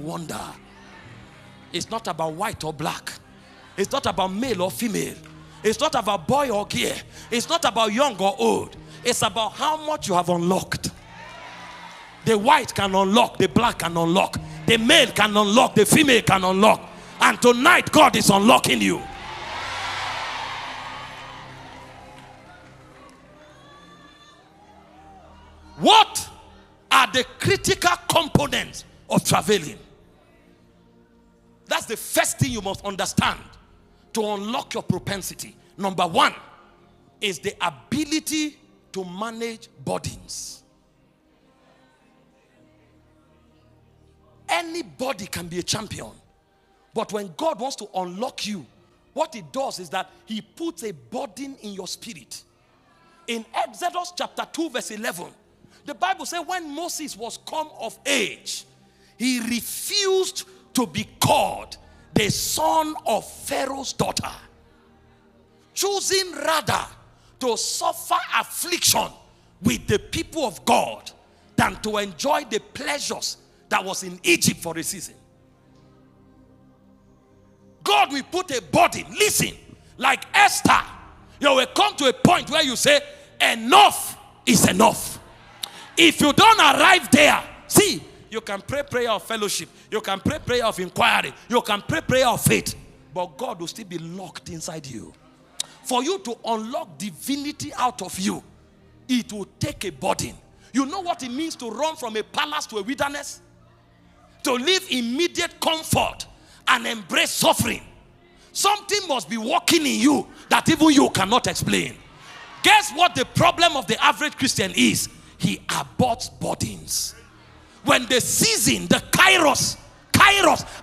wonder. It's not about white or black. It's not about male or female. It's not about boy or girl. It's not about young or old. It's about how much you have unlocked. The white can unlock, the black can unlock, the male can unlock, the female can unlock. And tonight God is unlocking you. What are the critical components of traveling? That's the first thing you must understand to unlock your propensity. Number one is the ability to manage burdens. Anybody can be a champion. But when God wants to unlock you, what he does is that he puts a burden in your spirit. In Exodus chapter 2 verse 11, the Bible says when Moses was come of age, he refused to be called the son of Pharaoh's daughter, choosing rather to suffer affliction with the people of God than to enjoy the pleasures that was in Egypt for a season. God will put a burden. Listen, like Esther, you will come to a point where you say, enough is enough. If you don't arrive there, see, you can pray prayer of fellowship, you can pray prayer of inquiry, you can pray prayer of faith, but God will still be locked inside you. For you to unlock divinity out of you, it will take a burden. You know what it means to run from a palace to a wilderness? To live immediate comfort and embrace suffering. Something must be working in you that even you cannot explain. Guess what the problem of the average Christian is? He aborts burdens. When the season, the kairos,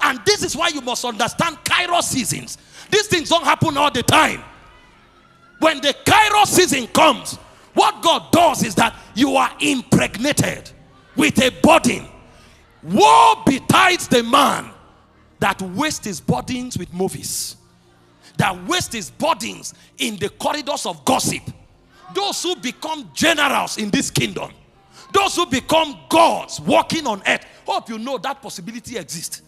and this is why you must understand kairos seasons. These things don't happen all the time. When the kairos season comes, what God does is that you are impregnated with a burden. Woe betides the man that wastes his burdens with movies, that wastes his burdens in the corridors of gossip. Those who become generals in this kingdom, those who become gods walking on earth. Hope you know that possibility exists.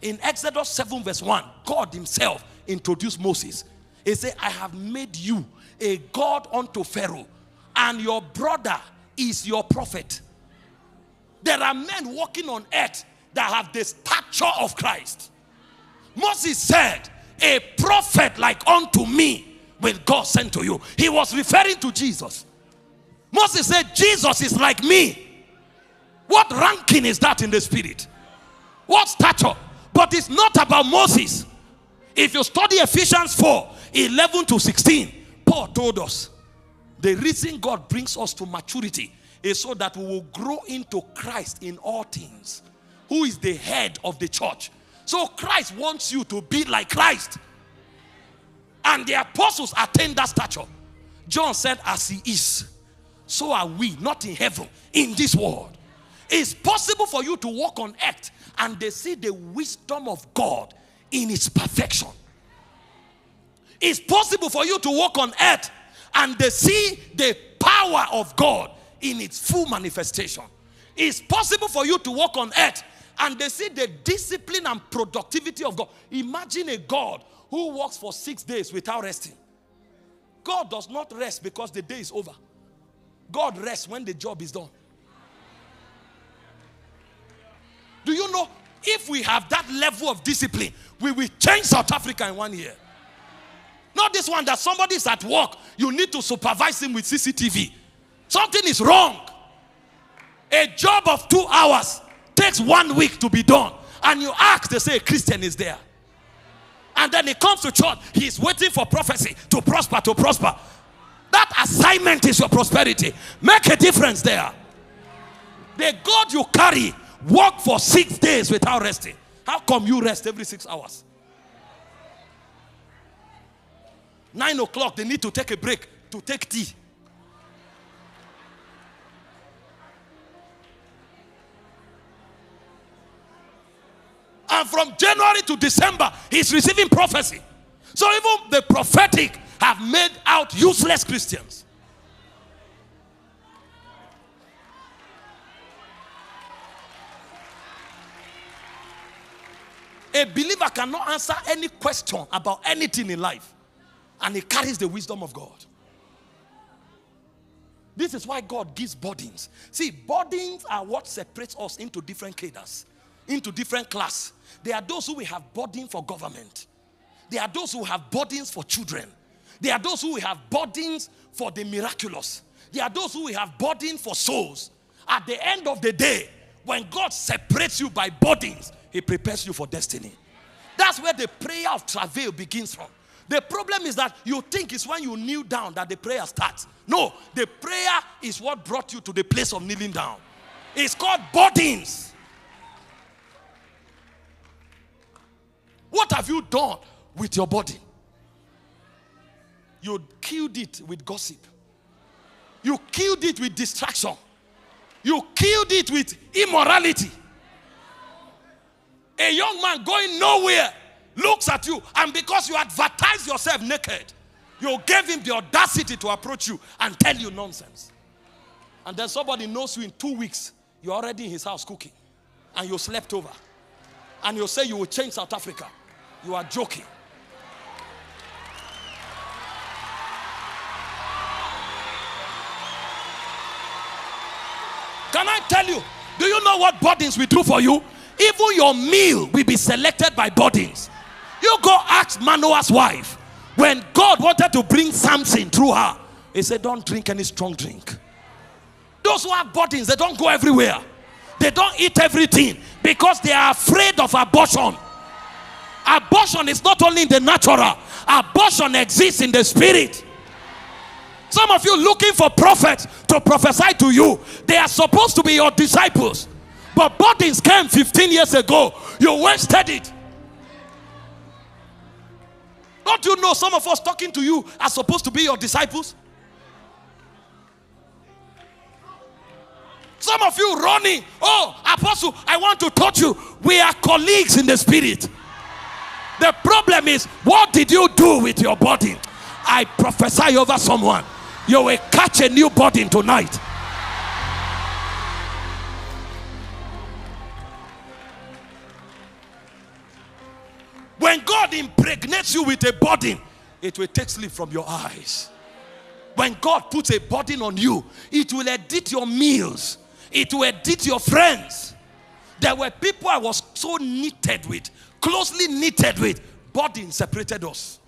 In Exodus 7 verse 1, God himself introduced Moses. He said, I have made you a god unto Pharaoh, and your brother is your prophet. There are men walking on earth that have the stature of Christ. Moses said, a prophet like unto me will God send to you. He was referring to Jesus. Moses said, Jesus is like me. What ranking is that in the spirit? What stature? But it's not about Moses. If you study Ephesians 4, 11 to 16, Paul told us the reason God brings us to maturity is so that we will grow into Christ in all things, who is the head of the church. So Christ wants you to be like Christ. And the apostles attained that stature. John said, as he is, so are we, not in heaven, in this world. It's possible for you to walk on earth and they see the wisdom of God in its perfection. It's possible for you to walk on earth and they see the power of God in its full manifestation. It's possible for you to walk on earth and they see the discipline and productivity of God. Imagine a God who works for 6 days without resting. God does not rest because the day is over. God rests when the job is done. Do you know, if we have that level of discipline, we will change South Africa in 1 year. Not this one that somebody is at work, you need to supervise him with CCTV. Something is wrong. A job of 2 hours takes 1 week to be done. And you ask, they say a Christian is there. And then he comes to church, he's waiting for prophecy to prosper, to prosper. That assignment is your prosperity. Make a difference there. The God you carry work for 6 days without resting. How come you rest every 6 hours? 9 o'clock, they need to take a break to take tea. And from January to December, he's receiving prophecy. So even the prophetic have made out useless Christians. A believer cannot answer any question about anything in life, and he carries the wisdom of God. This is why God gives burdens. See, burdens are what separates us into different cadres, into different class. There are those who will have burden for government. There are those who have burdens for children. There are those who will have burdens for the miraculous. There are those who will have burden for souls. At the end of the day, when God separates you by burdens, he prepares you for destiny. That's where the prayer of travail begins from. The problem is that you think it's when you kneel down that the prayer starts. No, the prayer is what brought you to the place of kneeling down. It's called burdens. What have you done with your body? You killed it with gossip. You killed it with distraction. You killed it with immorality. A young man going nowhere looks at you, and because you advertise yourself naked, you gave him the audacity to approach you and tell you nonsense. And then somebody knows you in 2 weeks, you're already in his house cooking, and you slept over. And you say you will change South Africa. You are joking. Can I tell you, do you know what burdens will do for you? Even your meal will be selected by burdens. You go ask Manoah's wife. When God wanted to bring Samson through her, he said, don't drink any strong drink. Those who have burdens, they don't go everywhere. They don't eat everything because they are afraid of abortion. Abortion is not only in the natural. Abortion exists in the spirit. Some of you looking for prophets to prophesy to you. They are supposed to be your disciples. But burdens came 15 years ago. You wasted it. Don't you know some of us talking to you are supposed to be your disciples? Some of you running. Oh, Apostle, I want to touch you. We are colleagues in the spirit. The problem is, what did you do with your body? I prophesy over someone. You will catch a new burden tonight. When God impregnates you with a burden, it will take sleep from your eyes. When God puts a burden on you, it will edit your meals. It will edit your friends. There were people I was so knitted with, closely knitted with. Burden separated us.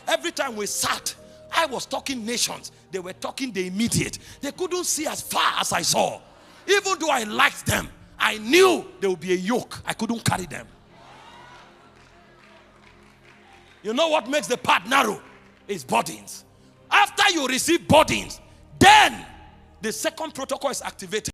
Every time we sat, I was talking nations. They were talking the immediate. They couldn't see as far as I saw. Even though I liked them, I knew there would be a yoke. I couldn't carry them. You know what makes the path narrow? It's burdens. After you receive burdens, then the second protocol is activated.